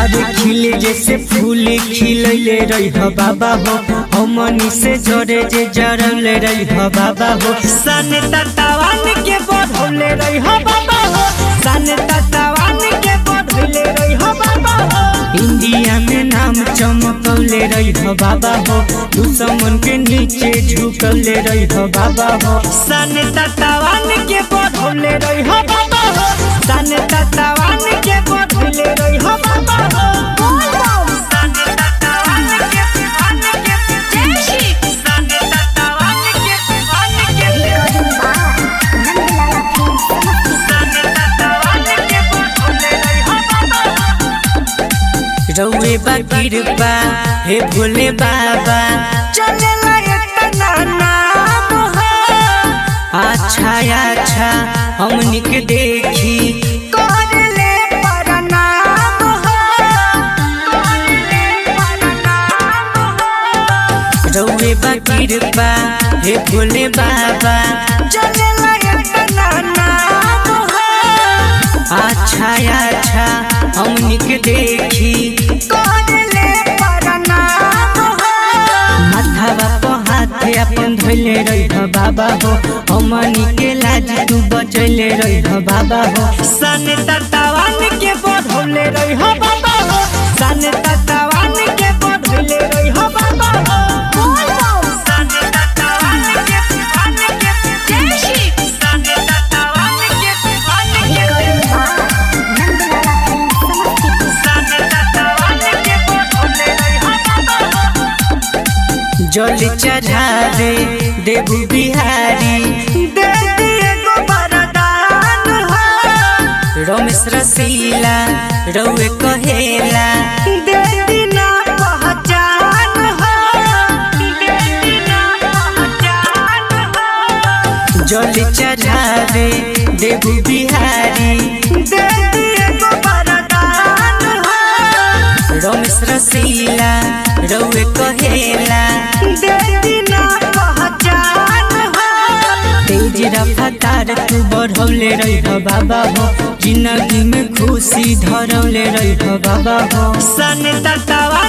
अरे खिले जैसे फूल खिलैले रही बाबा हो, हमनी से जोड़े जे जरले रही बाबा हो। सन ततावन के बढ़ौले रही बाबा हो, सन ततावन के बढ़ौले रही बाबा हो। इंडिया में नाम चमकौले रही बाबा हो, दुश्मन के नीचे झुकौले रही बाबा हो। सन ततावन के बढ़ौले रही बाबा हो, सन ततावन के बढ़ौले रही बाबा हो। रउए बा कृपा हे भोले बाबा, चलेला इतना नाम हो। अच्छा अच्छा हमनी के देखी कर ले प्रणाम हो। रउए बा कृपा हे भोले बाबा, चलेला इतना नाम हो। अच्छा अच्छा हमनी के देखी अपन धोले रही बाबा हो, हमनी के लाज तू बचैले रही बाबा हो। सन ततावन के बढ़ौले रही बाबा हो, सन ततावन के बढ़ौले रही बाबा हो। जल चढ़ावे देबू बिहारी, दे दिए गो वरदान हो। रमेश रसीला रउए कहेला, दे दीना पहचान हो। जल चढ़ावे देबू बिहारी, दे दिए गो वरदान हो। रमेश रसीला रउए कहेला, तेज रफ्तार तू बढ़ौले रही बाबा हो, जिंदगी में खुशी धरौले रही बाबा हो। सन ततावन